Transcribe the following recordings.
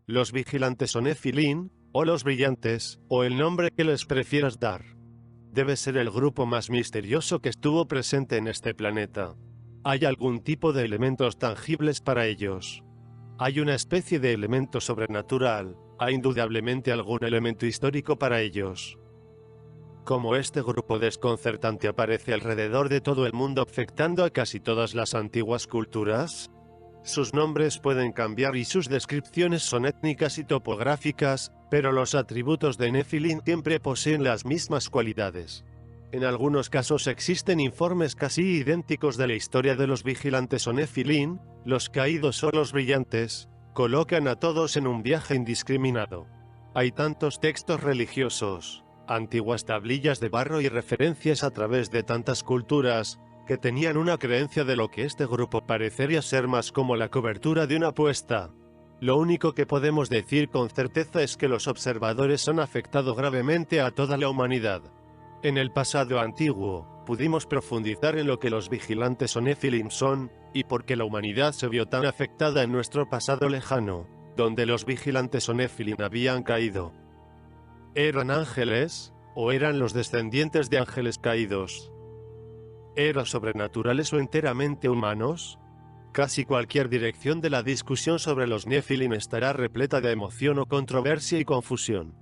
Los vigilantes son Nephilim, o los brillantes, o el nombre que les prefieras dar. Debe ser el grupo más misterioso que estuvo presente en este planeta. ¿Hay algún tipo de elementos tangibles para ellos? ¿Hay una especie de elemento sobrenatural? ¿Hay indudablemente algún elemento histórico para ellos? Como este grupo desconcertante aparece alrededor de todo el mundo afectando a casi todas las antiguas culturas, sus nombres pueden cambiar y sus descripciones son étnicas y topográficas, pero los atributos de Nephilim siempre poseen las mismas cualidades. En algunos casos existen informes casi idénticos de la historia de los vigilantes o Nephilim, los caídos o los brillantes, colocan a todos en un viaje indiscriminado. Hay tantos textos religiosos, antiguas tablillas de barro y referencias a través de tantas culturas, que tenían una creencia de lo que este grupo parecería ser más como la cobertura de una apuesta. Lo único que podemos decir con certeza es que los observadores han afectado gravemente a toda la humanidad. En el pasado antiguo, pudimos profundizar en lo que los vigilantes o Nephilim son, y por qué la humanidad se vio tan afectada en nuestro pasado lejano, donde los vigilantes o Nephilim habían caído. ¿Eran ángeles, o eran los descendientes de ángeles caídos? ¿Eran sobrenaturales o enteramente humanos? Casi cualquier dirección de la discusión sobre los Nephilim estará repleta de emoción o controversia y confusión.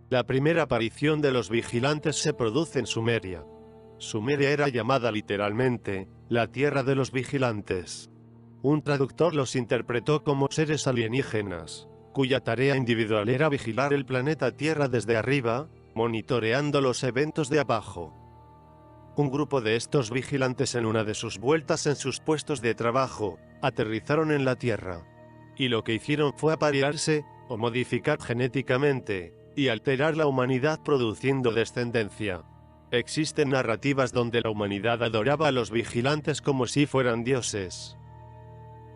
La primera aparición de los vigilantes se produce en Sumeria. Sumeria era llamada literalmente, la tierra de los vigilantes. Un traductor los interpretó como seres alienígenas, cuya tarea individual era vigilar el planeta Tierra desde arriba, monitoreando los eventos de abajo. Un grupo de estos vigilantes en una de sus vueltas en sus puestos de trabajo, aterrizaron en la Tierra. Y lo que hicieron fue aparearse, o modificar genéticamente, y alterar la humanidad produciendo descendencia. Existen narrativas donde la humanidad adoraba a los vigilantes como si fueran dioses.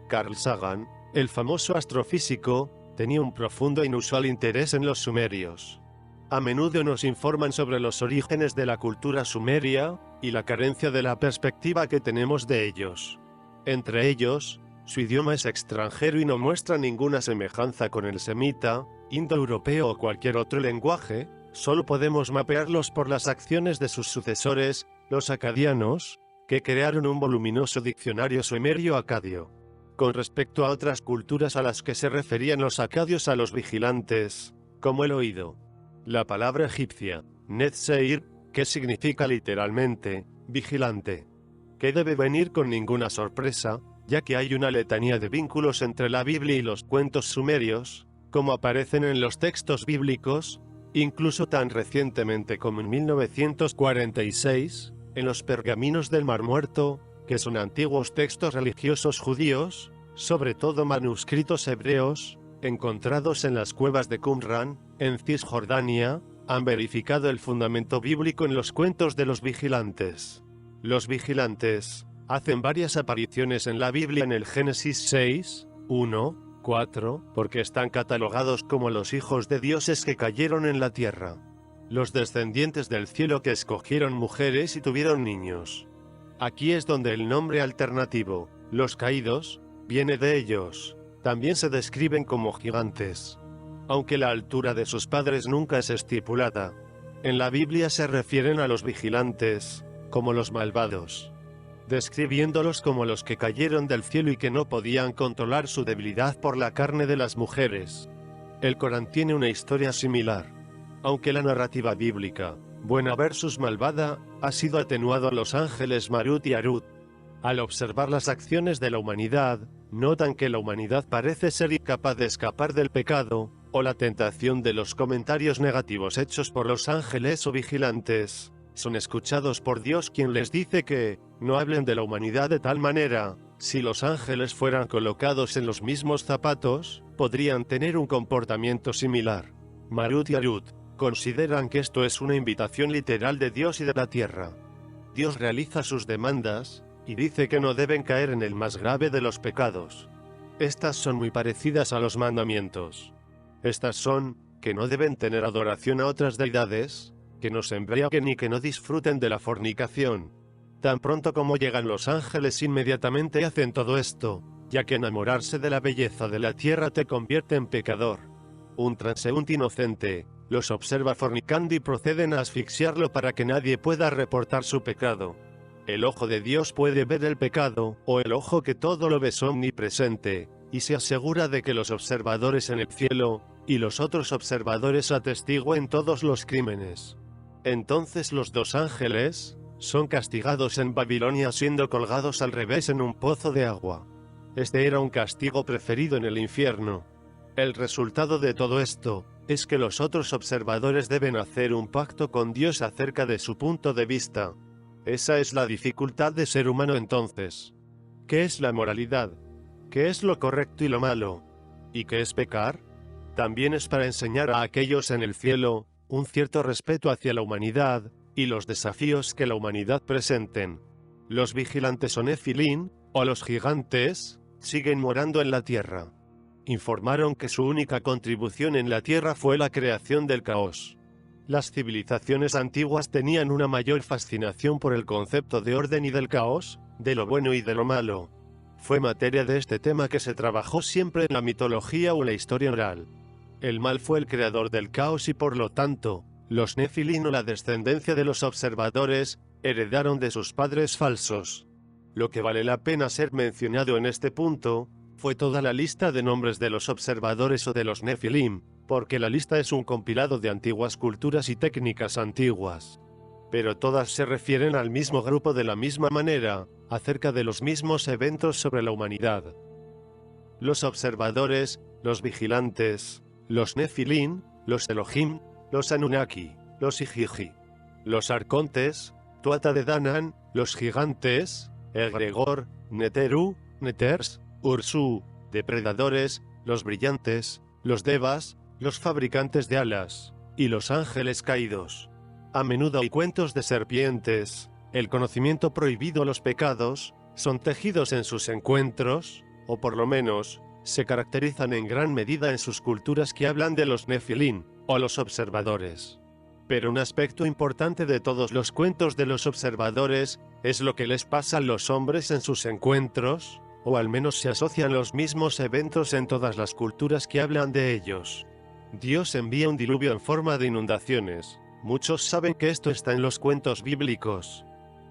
Carl Sagan, el famoso astrofísico, tenía un profundo e inusual interés en los sumerios. A menudo nos informan sobre los orígenes de la cultura sumeria, y la carencia de la perspectiva que tenemos de ellos. Entre ellos, su idioma es extranjero y no muestra ninguna semejanza con el semita, indoeuropeo o cualquier otro lenguaje, solo podemos mapearlos por las acciones de sus sucesores, los acadianos, que crearon un voluminoso diccionario sumerio-acadio. Con respecto a otras culturas a las que se referían los acadios a los vigilantes, como el oído. La palabra egipcia, Netseir, que significa literalmente, vigilante. Que debe venir con ninguna sorpresa, ya que hay una letanía de vínculos entre la Biblia y los cuentos sumerios, como aparecen en los textos bíblicos, incluso tan recientemente como en 1946, en los pergaminos del Mar Muerto, que son antiguos textos religiosos judíos, sobre todo manuscritos hebreos, encontrados en las cuevas de Qumran, en Cisjordania, han verificado el fundamento bíblico en los cuentos de los vigilantes. Los vigilantes hacen varias apariciones en la Biblia en el Génesis 6, 1, 4, porque están catalogados como los hijos de dioses que cayeron en la tierra. Los descendientes del cielo que escogieron mujeres y tuvieron niños. Aquí es donde el nombre alternativo, los caídos, viene de ellos. También se describen como gigantes. Aunque la altura de sus padres nunca es estipulada. En la Biblia se refieren a los vigilantes, como los malvados, describiéndolos como los que cayeron del cielo y que no podían controlar su debilidad por la carne de las mujeres. El Corán tiene una historia similar. Aunque la narrativa bíblica, buena versus malvada, ha sido atenuado a los ángeles Marut y Harut. Al observar las acciones de la humanidad, notan que la humanidad parece ser incapaz de escapar del pecado, o la tentación de los comentarios negativos hechos por los ángeles o vigilantes. Son escuchados por Dios, quien les dice que no hablen de la humanidad de tal manera. Si los ángeles fueran colocados en los mismos zapatos, podrían tener un comportamiento similar. Marut y Harut consideran que esto es una invitación literal de Dios y de la tierra. Dios realiza sus demandas, y dice que no deben caer en el más grave de los pecados. Estas son muy parecidas a los mandamientos. Estas son, que no deben tener adoración a otras deidades, que no se embriaguen y que no disfruten de la fornicación. Tan pronto como llegan los ángeles inmediatamente hacen todo esto, ya que enamorarse de la belleza de la tierra te convierte en pecador. Un transeúnte inocente los observa fornicando y proceden a asfixiarlo para que nadie pueda reportar su pecado. El ojo de Dios puede ver el pecado, o el ojo que todo lo ve es omnipresente, y se asegura de que los observadores en el cielo, y los otros observadores atestiguen todos los crímenes. Entonces los dos ángeles son castigados en Babilonia siendo colgados al revés en un pozo de agua. Este era un castigo preferido en el infierno. El resultado de todo esto es que los otros observadores deben hacer un pacto con Dios acerca de su punto de vista. Esa es la dificultad de ser humano entonces. ¿Qué es la moralidad? ¿Qué es lo correcto y lo malo? ¿Y qué es pecar? También es para enseñar a aquellos en el cielo un cierto respeto hacia la humanidad y los desafíos que la humanidad presenten. Los vigilantes o Nefilín, o los gigantes, siguen morando en la tierra. Informaron que su única contribución en la tierra fue la creación del caos. Las civilizaciones antiguas tenían una mayor fascinación por el concepto de orden y del caos, de lo bueno y de lo malo. Fue materia de este tema que se trabajó siempre en la mitología o la historia oral. El mal fue el creador del caos y por lo tanto, los Nefilín o la descendencia de los observadores, heredaron de sus padres falsos. Lo que vale la pena ser mencionado en este punto, fue toda la lista de nombres de los observadores o de los Nefilim, porque la lista es un compilado de antiguas culturas y técnicas antiguas. Pero todas se refieren al mismo grupo de la misma manera, acerca de los mismos eventos sobre la humanidad. Los observadores, los vigilantes, los Nefilim, los Elohim, los Anunnaki, los Ijiji, los arcontes, Tuata de Danann, los gigantes, Egregor, Neteru, Neters, Ursu, depredadores, los brillantes, los devas, los fabricantes de alas, y los ángeles caídos. A menudo hay cuentos de serpientes, el conocimiento prohibido, los pecados, son tejidos en sus encuentros, o por lo menos, se caracterizan en gran medida en sus culturas que hablan de los Nefilín, o los observadores. Pero un aspecto importante de todos los cuentos de los observadores, es lo que les pasa a los hombres en sus encuentros, o al menos se asocian los mismos eventos en todas las culturas que hablan de ellos. Dios envía un diluvio en forma de inundaciones. Muchos saben que esto está en los cuentos bíblicos.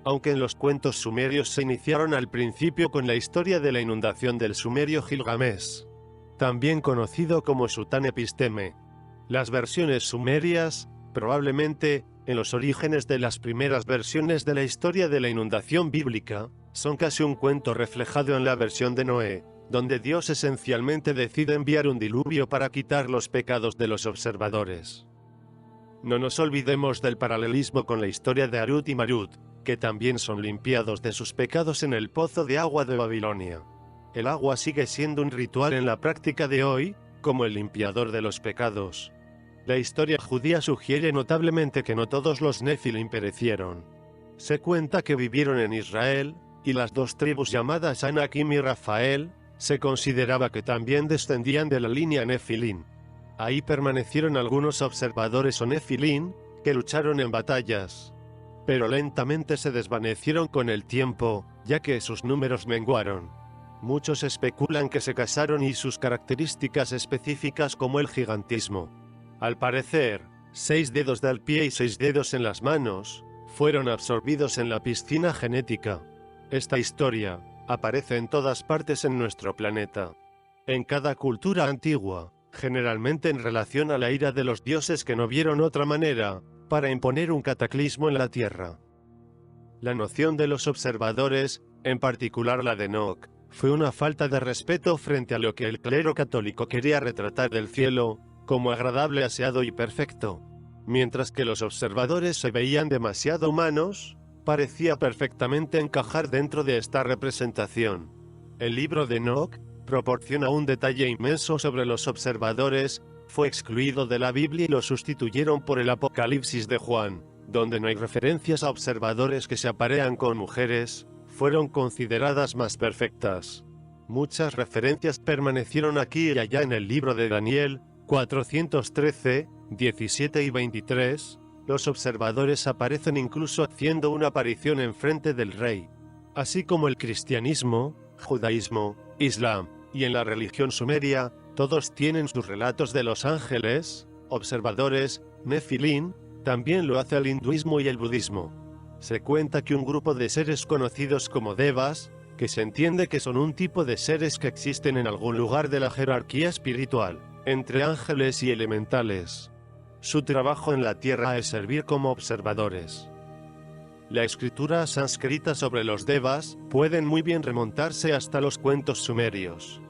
Aunque en los cuentos sumerios se iniciaron al principio con la historia de la inundación del sumerio Gilgamesh, también conocido como Sután Episteme. Las versiones sumerias, probablemente, en los orígenes de las primeras versiones de la historia de la inundación bíblica, son casi un cuento reflejado en la versión de Noé, donde Dios esencialmente decide enviar un diluvio para quitar los pecados de los observadores. No nos olvidemos del paralelismo con la historia de Harut y Marut, que también son limpiados de sus pecados en el pozo de agua de Babilonia. El agua sigue siendo un ritual en la práctica de hoy, como el limpiador de los pecados. La historia judía sugiere notablemente que no todos los Nefilim perecieron. Se cuenta que vivieron en Israel, y las dos tribus llamadas Anakim y Rafael, se consideraba que también descendían de la línea Nefilim. Ahí permanecieron algunos observadores o Nefilim, que lucharon en batallas. Pero lentamente se desvanecieron con el tiempo, ya que sus números menguaron. Muchos especulan que se casaron y sus características específicas como el gigantismo. Al parecer, 6 dedos del pie y 6 dedos en las manos, fueron absorbidos en la piscina genética. Esta historia aparece en todas partes en nuestro planeta. En cada cultura antigua, generalmente en relación a la ira de los dioses que no vieron otra manera para imponer un cataclismo en la Tierra. La noción de los observadores, en particular la de Enoch, fue una falta de respeto frente a lo que el clero católico quería retratar del cielo, como agradable, aseado y perfecto. Mientras que los observadores se veían demasiado humanos, parecía perfectamente encajar dentro de esta representación. El libro de Enoch proporciona un detalle inmenso sobre los observadores, fue excluido de la Biblia y lo sustituyeron por el Apocalipsis de Juan, donde no hay referencias a observadores que se aparean con mujeres, fueron consideradas más perfectas. Muchas referencias permanecieron aquí y allá en el libro de Daniel, 413, 17 y 23, los observadores aparecen incluso haciendo una aparición enfrente del rey. Así como el cristianismo, judaísmo, islam Y en la religión sumeria, todos tienen sus relatos de los ángeles, observadores, Nefilín, también lo hace el hinduismo y el budismo. Se cuenta que un grupo de seres conocidos como devas, que se entiende que son un tipo de seres que existen en algún lugar de la jerarquía espiritual, entre ángeles y elementales. Su trabajo en la tierra es servir como observadores. La escritura sánscrita sobre los devas pueden muy bien remontarse hasta los cuentos sumerios.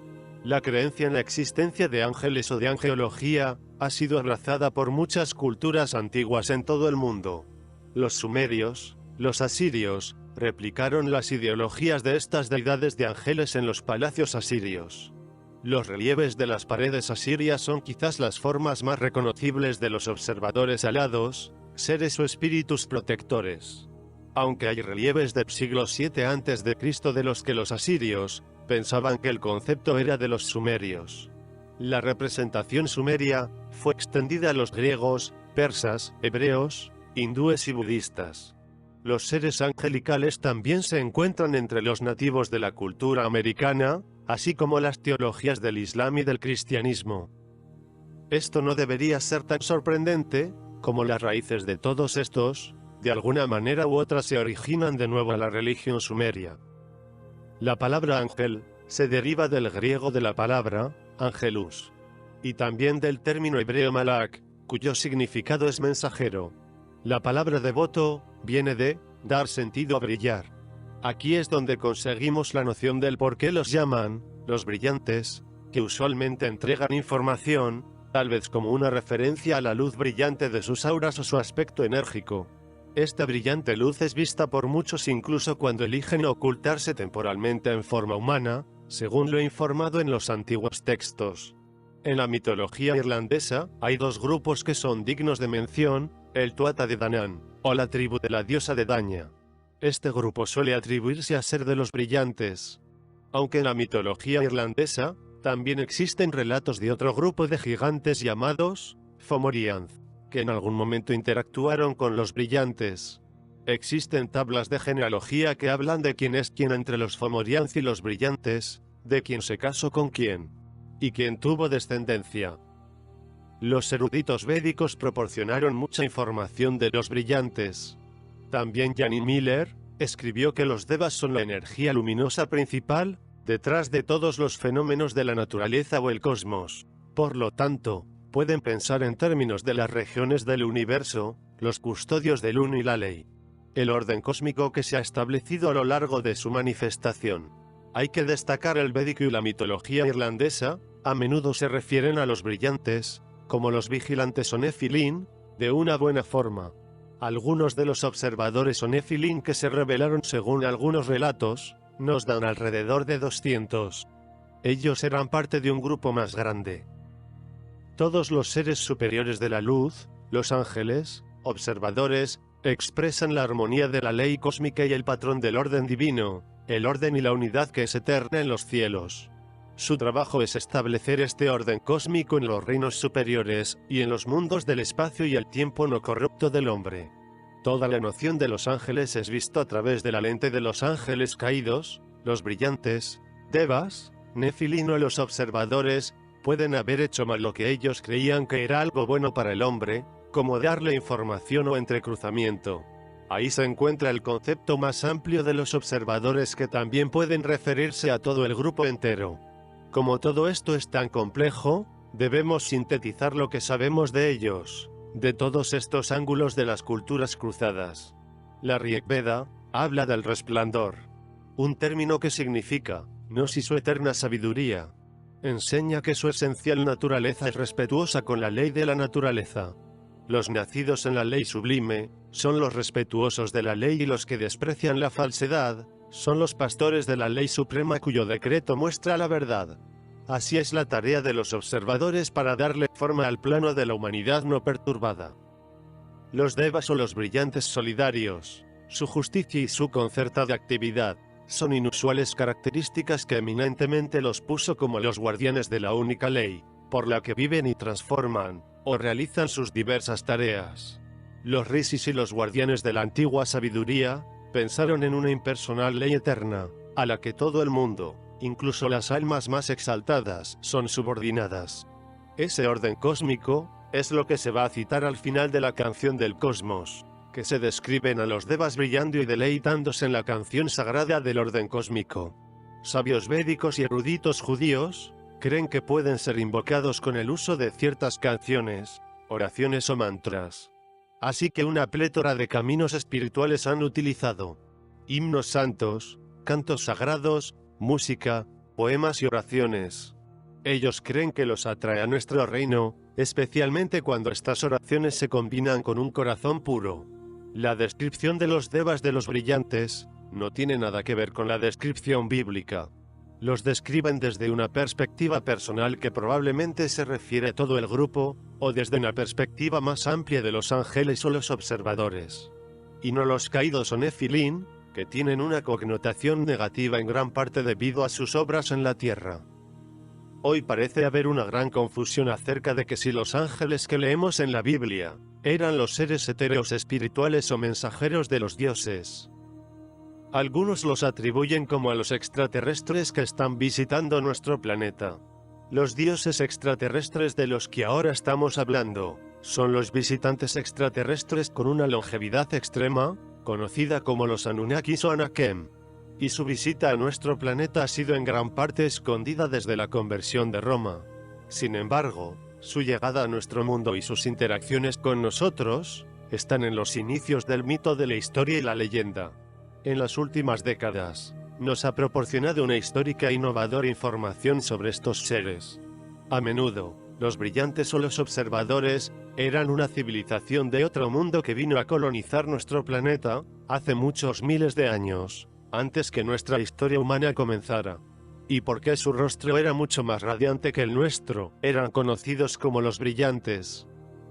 La creencia en la existencia de ángeles o de angelología ha sido abrazada por muchas culturas antiguas en todo el mundo. Los sumerios, los asirios, replicaron las ideologías de estas deidades de ángeles en los palacios asirios. Los relieves de las paredes asirias son quizás las formas más reconocibles de los observadores alados, seres o espíritus protectores. Aunque hay relieves del siglo VII a.C. de los que los asirios pensaban que el concepto era de los sumerios. La representación sumeria fue extendida a los griegos, persas, hebreos, hindúes y budistas. Los seres angelicales también se encuentran entre los nativos de la cultura americana, así como las teologías del Islam y del cristianismo. Esto no debería ser tan sorprendente, como las raíces de todos estos, de alguna manera u otra se originan de nuevo a la religión sumeria. La palabra ángel se deriva del griego de la palabra angelus, y también del término hebreo malak, cuyo significado es mensajero. La palabra devoto viene de dar sentido a brillar. Aquí es donde conseguimos la noción del por qué los llaman los brillantes, que usualmente entregan información, tal vez como una referencia a la luz brillante de sus auras o su aspecto enérgico. Esta brillante luz es vista por muchos incluso cuando eligen ocultarse temporalmente en forma humana, según lo informado en los antiguos textos. En la mitología irlandesa, hay dos grupos que son dignos de mención, el Tuatha de Danann, o la tribu de la diosa de Daña. Este grupo suele atribuirse a ser de los brillantes. Aunque en la mitología irlandesa, también existen relatos de otro grupo de gigantes llamados Fomorianth, que en algún momento interactuaron con los brillantes. Existen tablas de genealogía que hablan de quién es quién entre los Fomorianth y los brillantes, de quién se casó con quién, y quién tuvo descendencia. Los eruditos védicos proporcionaron mucha información de los brillantes. También Janine Miller escribió que los devas son la energía luminosa principal, detrás de todos los fenómenos de la naturaleza o el cosmos. Por lo tanto, pueden pensar en términos de las regiones del universo, los custodios del uno y la ley. El orden cósmico que se ha establecido a lo largo de su manifestación. Hay que destacar el védico y la mitología irlandesa, a menudo se refieren a los brillantes, como los vigilantes o Nefilín, de una buena forma. Algunos de los observadores o Nefilín que se revelaron según algunos relatos, nos dan alrededor de 200. Ellos eran parte de un grupo más grande. Todos los seres superiores de la luz, los ángeles, observadores, expresan la armonía de la ley cósmica y el patrón del orden divino, el orden y la unidad que es eterna en los cielos. Su trabajo es establecer este orden cósmico en los reinos superiores y en los mundos del espacio y el tiempo no corrupto del hombre. Toda la noción de los ángeles es visto a través de la lente de los ángeles caídos, los brillantes, devas, Nefilín o los observadores, pueden haber hecho mal lo que ellos creían que era algo bueno para el hombre, como darle información o entrecruzamiento. Ahí se encuentra el concepto más amplio de los observadores que también pueden referirse a todo el grupo entero. Como todo esto es tan complejo, debemos sintetizar lo que sabemos de ellos, de todos estos ángulos de las culturas cruzadas. La Rig Veda habla del resplandor, un término que significa gnosis o eterna sabiduría. Enseña que su esencial naturaleza es respetuosa con la ley de la naturaleza. Los nacidos en la ley sublime son los respetuosos de la ley y los que desprecian la falsedad son los pastores de la ley suprema cuyo decreto muestra la verdad. Así es la tarea de los observadores para darle forma al plano de la humanidad no perturbada. Los devas o los brillantes solidarios, su justicia y su concertada actividad, son inusuales características que eminentemente los puso como los guardianes de la única ley, por la que viven y transforman, o realizan sus diversas tareas. Los rishis y los guardianes de la antigua sabiduría, pensaron en una impersonal ley eterna, a la que todo el mundo, Incluso las almas más exaltadas son subordinadas. Ese orden cósmico es lo que se va a citar al final de la canción del cosmos, que se describen a los devas brillando y deleitándose en la canción sagrada del orden cósmico. Sabios védicos y eruditos judíos creen que pueden ser invocados con el uso de ciertas canciones, oraciones o mantras. Así que una plétora de caminos espirituales han utilizado himnos santos, cantos sagrados, música, poemas y oraciones. Ellos creen que los atrae a nuestro reino, especialmente cuando estas oraciones se combinan con un corazón puro. La descripción de los devas de los brillantes no tiene nada que ver con la descripción bíblica. Los describen desde una perspectiva personal que probablemente se refiere a todo el grupo, o desde una perspectiva más amplia de los ángeles o los observadores. Y no los caídos o nefilín, que tienen una connotación negativa en gran parte debido a sus obras en la tierra. Hoy parece haber una gran confusión acerca de que si los ángeles que leemos en la Biblia eran los seres etéreos espirituales o mensajeros de los dioses. Algunos los atribuyen como a los extraterrestres que están visitando nuestro planeta. Los dioses extraterrestres de los que ahora estamos hablando son los visitantes extraterrestres con una longevidad extrema, conocida como los Anunnakis o Anakem. Y su visita a nuestro planeta ha sido en gran parte escondida desde la conversión de Roma. Sin embargo, su llegada a nuestro mundo y sus interacciones con nosotros están en los inicios del mito de la historia y la leyenda. En las últimas décadas, nos ha proporcionado una histórica e innovadora información sobre estos seres. A menudo, los brillantes o los observadores eran una civilización de otro mundo que vino a colonizar nuestro planeta hace muchos miles de años, antes que nuestra historia humana comenzara. Y porque su rostro era mucho más radiante que el nuestro, eran conocidos como los brillantes.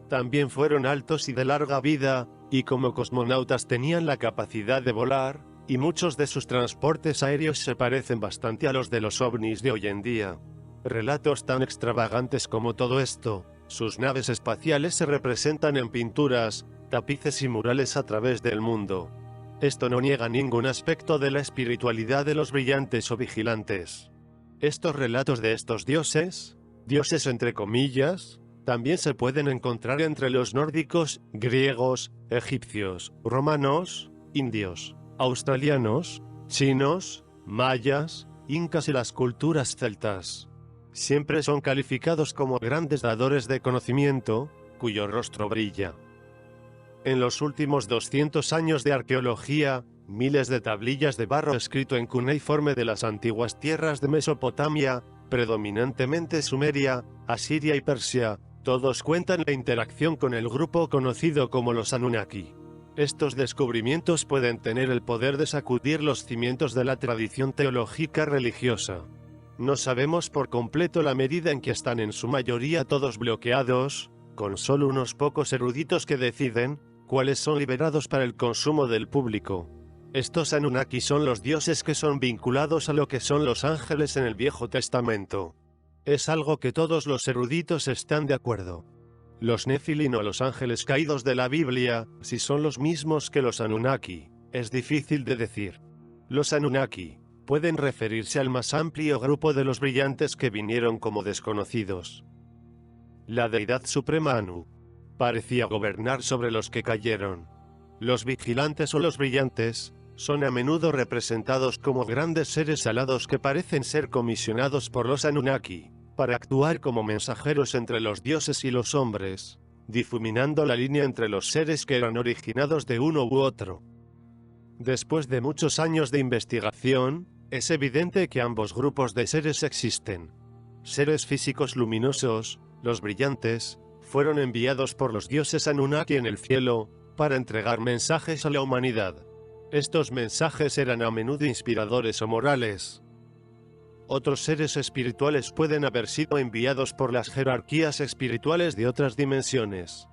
También fueron altos y de larga vida, y como cosmonautas tenían la capacidad de volar, y muchos de sus transportes aéreos se parecen bastante a los de los ovnis de hoy en día. Relatos tan extravagantes como todo esto, sus naves espaciales se representan en pinturas, tapices y murales a través del mundo. Esto no niega ningún aspecto de la espiritualidad de los brillantes o vigilantes. Estos relatos de estos dioses entre comillas, también se pueden encontrar entre los nórdicos, griegos, egipcios, romanos, indios, australianos, chinos, mayas, incas y las culturas celtas. Siempre son calificados como grandes dadores de conocimiento, cuyo rostro brilla. En los últimos 200 años de arqueología, miles de tablillas de barro escrito en cuneiforme de las antiguas tierras de Mesopotamia, predominantemente Sumeria, Asiria y Persia, todos cuentan la interacción con el grupo conocido como los Anunnaki. Estos descubrimientos pueden tener el poder de sacudir los cimientos de la tradición teológica religiosa. No sabemos por completo la medida en que están en su mayoría todos bloqueados, con solo unos pocos eruditos que deciden cuáles son liberados para el consumo del público. Estos Anunnaki son los dioses que son vinculados a lo que son los ángeles en el Viejo Testamento. Es algo que todos los eruditos están de acuerdo. Los Nefilín o los ángeles caídos de la Biblia, si son los mismos que los Anunnaki, es difícil de decir. Los Anunnaki pueden referirse al más amplio grupo de los brillantes que vinieron como desconocidos. La deidad suprema Anu parecía gobernar sobre los que cayeron. Los vigilantes o los brillantes son a menudo representados como grandes seres alados que parecen ser comisionados por los Anunnaki para actuar como mensajeros entre los dioses y los hombres, difuminando la línea entre los seres que eran originados de uno u otro. Después de muchos años de investigación, es evidente que ambos grupos de seres existen. Seres físicos luminosos, los brillantes, fueron enviados por los dioses Anunnaki en el cielo, para entregar mensajes a la humanidad. Estos mensajes eran a menudo inspiradores o morales. Otros seres espirituales pueden haber sido enviados por las jerarquías espirituales de otras dimensiones.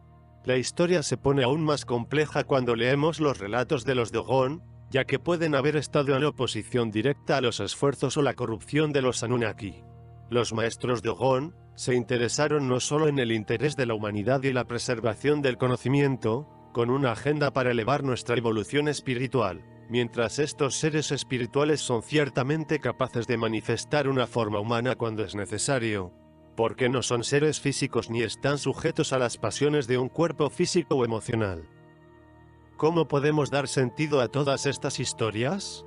La historia se pone aún más compleja cuando leemos los relatos de los Dogon, ya que pueden haber estado en oposición directa a los esfuerzos o la corrupción de los Anunnaki. Los maestros Dogon se interesaron no solo en el interés de la humanidad y la preservación del conocimiento, con una agenda para elevar nuestra evolución espiritual, Mientras estos seres espirituales son ciertamente capaces de manifestar una forma humana cuando es necesario, porque no son seres físicos ni están sujetos a las pasiones de un cuerpo físico o emocional. ¿Cómo podemos dar sentido a todas estas historias?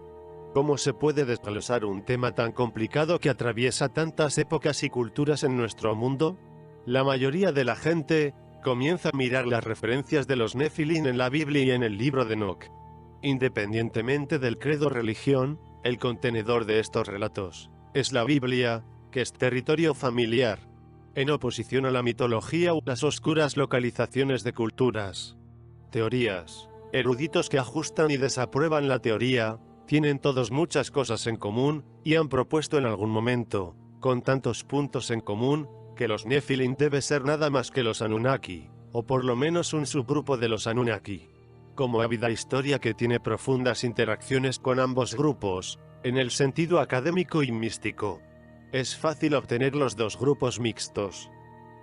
¿Cómo se puede desglosar un tema tan complicado que atraviesa tantas épocas y culturas en nuestro mundo? La mayoría de la gente comienza a mirar las referencias de los Nefilim en la Biblia y en el libro de Enoc. Independientemente del credo o religión, el contenedor de estos relatos es la Biblia, que es territorio familiar, en oposición a la mitología o las oscuras localizaciones de culturas. Teorías. Eruditos que ajustan y desaprueban la teoría, tienen todos muchas cosas en común, y han propuesto en algún momento, con tantos puntos en común, que los Nefilim debe ser nada más que los Anunnaki, o por lo menos un subgrupo de los Anunnaki. Como ávida historia que tiene profundas interacciones con ambos grupos, en el sentido académico y místico. Es fácil obtener los dos grupos mixtos.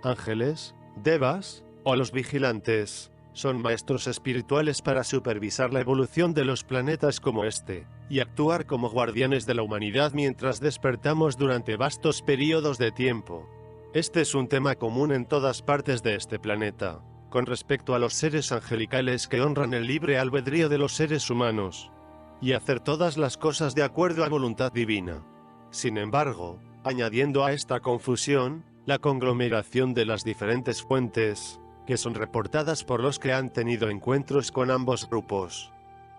Ángeles, devas, o los vigilantes, son maestros espirituales para supervisar la evolución de los planetas como este, y actuar como guardianes de la humanidad mientras despertamos durante vastos periodos de tiempo. Este es un tema común en todas partes de este planeta, con respecto a los seres angelicales que honran el libre albedrío de los seres humanos, y hacer todas las cosas de acuerdo a voluntad divina. Sin embargo, añadiendo a esta confusión, la conglomeración de las diferentes fuentes, que son reportadas por los que han tenido encuentros con ambos grupos,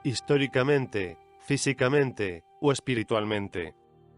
históricamente, físicamente, o espiritualmente.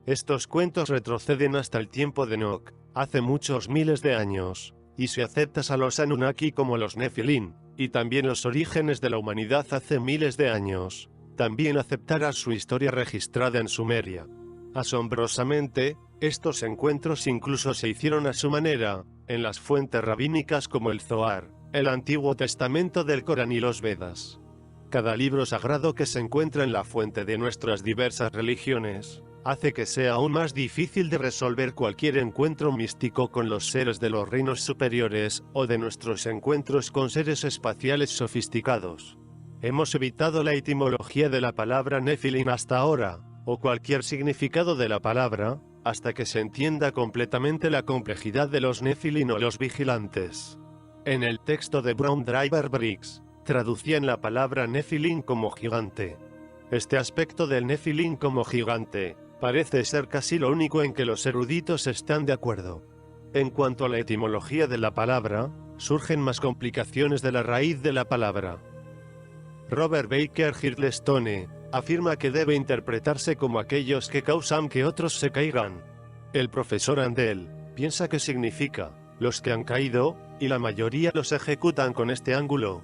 Estos cuentos retroceden hasta el tiempo de Enoc, hace muchos miles de años, y si aceptas a los Anunnaki como los Nefilim, y también los orígenes de la humanidad hace miles de años, también aceptarás su historia registrada en Sumeria. Asombrosamente, estos encuentros incluso se hicieron a su manera, en las fuentes rabínicas como el Zohar, el Antiguo Testamento del Corán y los Vedas. Cada libro sagrado que se encuentra en la fuente de nuestras diversas religiones, hace que sea aún más difícil de resolver cualquier encuentro místico con los seres de los reinos superiores, o de nuestros encuentros con seres espaciales sofisticados. Hemos evitado la etimología de la palabra Nefilim hasta ahora, o cualquier significado de la palabra, hasta que se entienda completamente la complejidad de los Nefilim o los vigilantes. En el texto de Brown Driver Briggs, traducían la palabra Nefilim como gigante. Este aspecto del Nefilim como gigante, parece ser casi lo único en que los eruditos están de acuerdo. En cuanto a la etimología de la palabra, surgen más complicaciones de la raíz de la palabra. Robert Baker Hirlestone afirma que debe interpretarse como aquellos que causan que otros se caigan. El profesor Andel piensa que significa los que han caído, y la mayoría los ejecutan con este ángulo.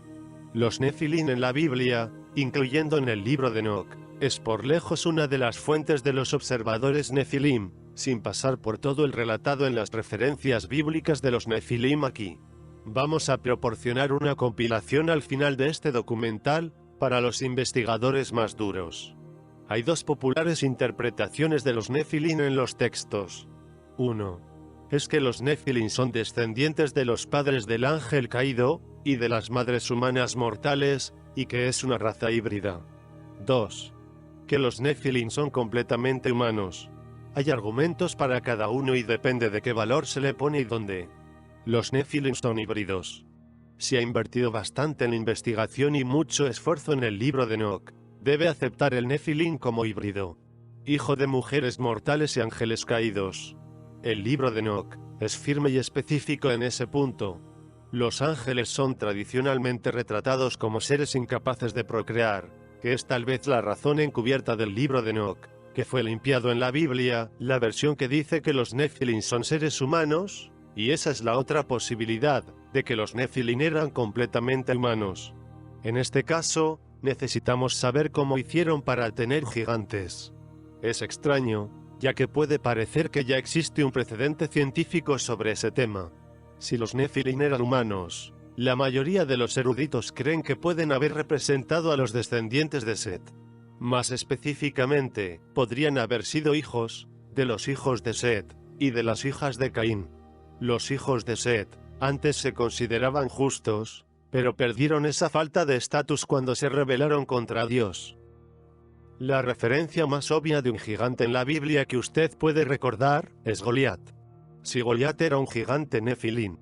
Los Nefilim en la Biblia, incluyendo en el libro de Enoc, es por lejos una de las fuentes de los observadores Nefilim, sin pasar por todo el relatado en las referencias bíblicas de los Nefilim aquí. Vamos a proporcionar una compilación al final de este documental, para los investigadores más duros. Hay dos populares interpretaciones de los Nefilim en los textos. 1. Es que los Nefilim son descendientes de los padres del ángel caído, y de las madres humanas mortales, y que es una raza híbrida. 2. Que los Nefilim son completamente humanos. Hay argumentos para cada uno y depende de qué valor se le pone y dónde. Los Nefilim son híbridos. Se ha invertido bastante en investigación y mucho esfuerzo en el libro de Enoc. Debe aceptar el Nefilim como híbrido, hijo de mujeres mortales y ángeles caídos. El libro de Enoc es firme y específico en ese punto. Los ángeles son tradicionalmente retratados como seres incapaces de procrear, que es tal vez la razón encubierta del libro de Enoc, que fue limpiado en la Biblia, la versión que dice que los Nefilim son seres humanos, y esa es la otra posibilidad, de que los Nefilim eran completamente humanos. En este caso, necesitamos saber cómo hicieron para tener gigantes. Es extraño, ya que puede parecer que ya existe un precedente científico sobre ese tema. Si los Nefilim eran humanos, la mayoría de los eruditos creen que pueden haber representado a los descendientes de Set. Más específicamente, podrían haber sido hijos de los hijos de Set y de las hijas de Caín. Los hijos de Set antes se consideraban justos, pero perdieron esa falta de estatus cuando se rebelaron contra Dios. La referencia más obvia de un gigante en la Biblia que usted puede recordar es Goliat. Si Goliat era un gigante Nefilín,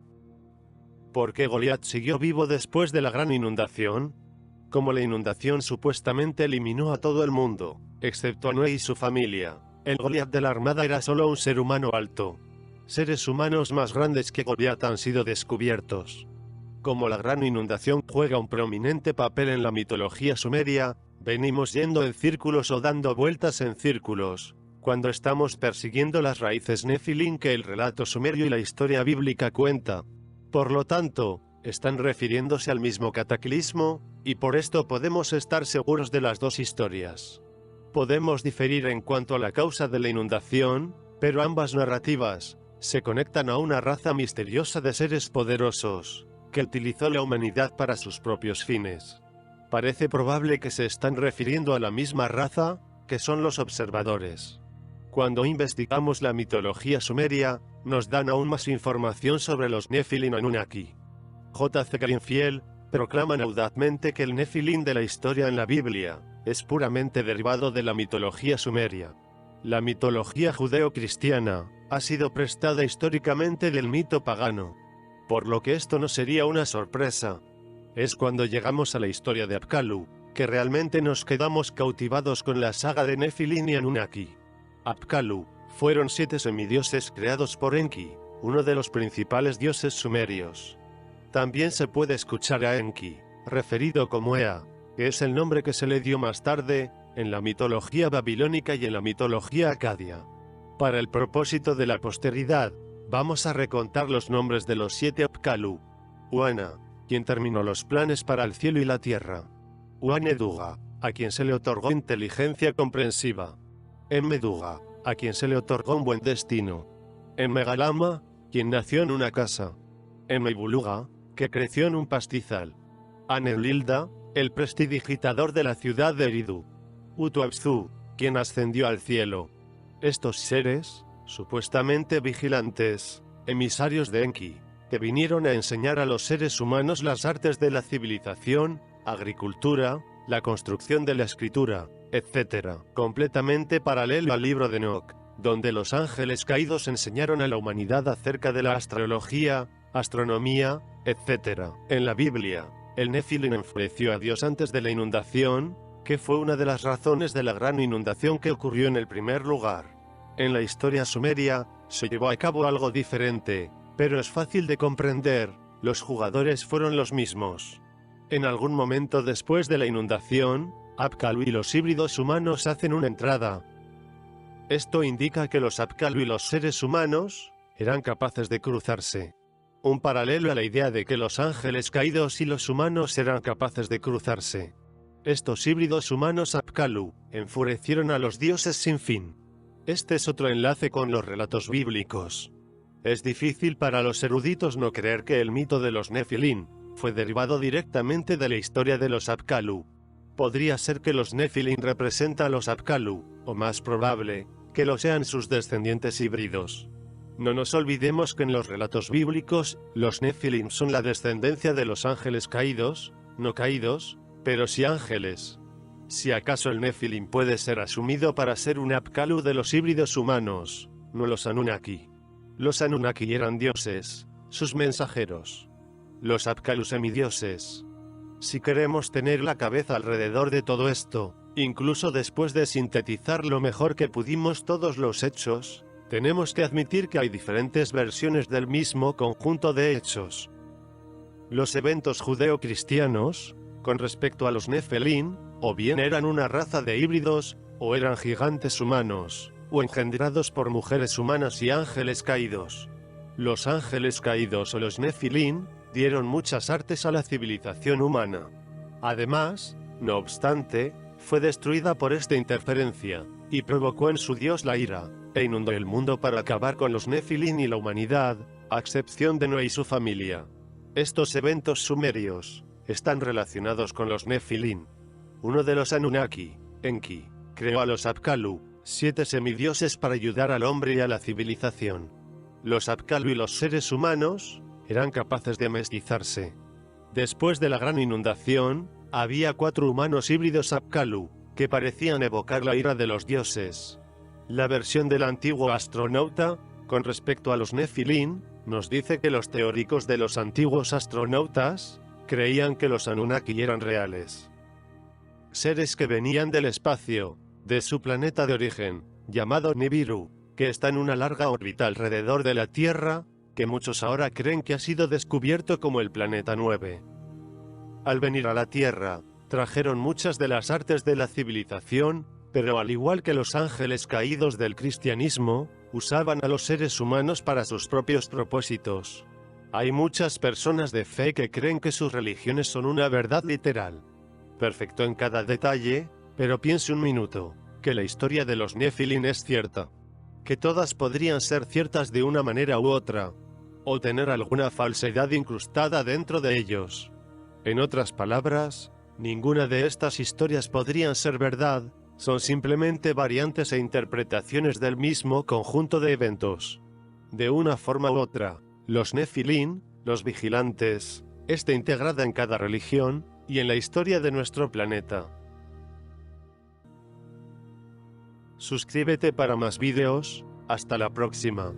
¿por qué Goliat siguió vivo después de la gran inundación? Como la inundación supuestamente eliminó a todo el mundo, excepto a Noé y su familia, el Goliat de la armada era solo un ser humano alto. Seres humanos más grandes que Goliat han sido descubiertos. Como la gran inundación juega un prominente papel en la mitología sumeria, venimos yendo en círculos o dando vueltas en círculos, cuando estamos persiguiendo las raíces Nefilín que el relato sumerio y la historia bíblica cuenta. Por lo tanto, están refiriéndose al mismo cataclismo, y por esto podemos estar seguros de las dos historias. Podemos diferir en cuanto a la causa de la inundación, pero ambas narrativas se conectan a una raza misteriosa de seres poderosos, que utilizó la humanidad para sus propios fines. Parece probable que se están refiriendo a la misma raza, que son los observadores. Cuando investigamos la mitología sumeria, nos dan aún más información sobre los Nefilín Anunnaki. J.C. Greenfield proclaman audazmente que el Nefilín de la historia en la Biblia es puramente derivado de la mitología sumeria. La mitología judeo-cristiana ha sido prestada históricamente del mito pagano, por lo que esto no sería una sorpresa. Es cuando llegamos a la historia de Apkallu, que realmente nos quedamos cautivados con la saga de Nefilín y Anunnaki. Apkallu fueron 7 semidioses creados por Enki, uno de los principales dioses sumerios. También se puede escuchar a Enki, referido como Ea, que es el nombre que se le dio más tarde, en la mitología babilónica y en la mitología acadia. Para el propósito de la posteridad, vamos a recontar los nombres de los 7 Apkallu. Uana, quien terminó los planes para el cielo y la tierra. Uaneduga, a quien se le otorgó inteligencia comprensiva. Enmeduga, a quien se le otorgó un buen destino. Enmegalama, quien nació en una casa. Enmeibuluga, que creció en un pastizal. Anelilda, el prestidigitador de la ciudad de Eridu. Utuapzu, quien ascendió al cielo. Estos seres, supuestamente vigilantes, emisarios de Enki, que vinieron a enseñar a los seres humanos las artes de la civilización, agricultura, la construcción de la escritura, etc. Completamente paralelo al libro de Enoch, donde los ángeles caídos enseñaron a la humanidad acerca de la astrología, astronomía, etc. En la Biblia, el Nefilín enfureció a Dios antes de la inundación, que fue una de las razones de la gran inundación que ocurrió en el primer lugar. En la historia sumeria, se llevó a cabo algo diferente, pero es fácil de comprender, los jugadores fueron los mismos. En algún momento después de la inundación, Apkallu y los híbridos humanos hacen una entrada. Esto indica que los Apkallu y los seres humanos eran capaces de cruzarse. Un paralelo a la idea de que los ángeles caídos y los humanos eran capaces de cruzarse. Estos híbridos humanos Apkallu enfurecieron a los dioses sin fin. Este es otro enlace con los relatos bíblicos. Es difícil para los eruditos no creer que el mito de los Nefilín fue derivado directamente de la historia de los Apkallu. Podría ser que los Nefilín representan a los Apkallu, o más probable, que lo sean sus descendientes híbridos. No nos olvidemos que en los relatos bíblicos, los Nefilín son la descendencia de los ángeles caídos, no caídos, pero sí ángeles. Si acaso el Nefilín puede ser asumido para ser un Apkallu de los híbridos humanos, no los Anunnaki. Los Anunnaki eran dioses, sus mensajeros. Los Apkallu semidioses. Si queremos tener la cabeza alrededor de todo esto, incluso después de sintetizar lo mejor que pudimos todos los hechos, tenemos que admitir que hay diferentes versiones del mismo conjunto de hechos. Los eventos judeo-cristianos, con respecto a los Nefilín, o bien eran una raza de híbridos, o eran gigantes humanos, o engendrados por mujeres humanas y ángeles caídos. Los ángeles caídos o los Nefilín dieron muchas artes a la civilización humana. Además, no obstante, fue destruida por esta interferencia, y provocó en su dios la ira, e inundó el mundo para acabar con los Nefilín y la humanidad, a excepción de Noé y su familia. Estos eventos sumerios están relacionados con los Nefilín. Uno de los Anunnaki, Enki, creó a los Apkallu, 7 semidioses para ayudar al hombre y a la civilización. Los Apkallu y los seres humanos eran capaces de mestizarse. Después de la gran inundación, había 4 humanos híbridos Apkallu, que parecían evocar la ira de los dioses. La versión del antiguo astronauta, con respecto a los Nefilim, nos dice que los teóricos de los antiguos astronautas creían que los Anunnaki eran reales. Seres que venían del espacio, de su planeta de origen, llamado Nibiru, que está en una larga órbita alrededor de la Tierra, que muchos ahora creen que ha sido descubierto como el planeta 9. Al venir a la Tierra, trajeron muchas de las artes de la civilización, pero al igual que los ángeles caídos del cristianismo, usaban a los seres humanos para sus propios propósitos. Hay muchas personas de fe que creen que sus religiones son una verdad literal. Perfecto en cada detalle, pero piense un minuto, que la historia de los Nefilim es cierta. Que todas podrían ser ciertas de una manera u otra, o tener alguna falsedad incrustada dentro de ellos. En otras palabras, ninguna de estas historias podrían ser verdad, son simplemente variantes e interpretaciones del mismo conjunto de eventos. De una forma u otra, los Nefilim, los vigilantes, está integrada en cada religión, y en la historia de nuestro planeta. Suscríbete para más vídeos, hasta la próxima.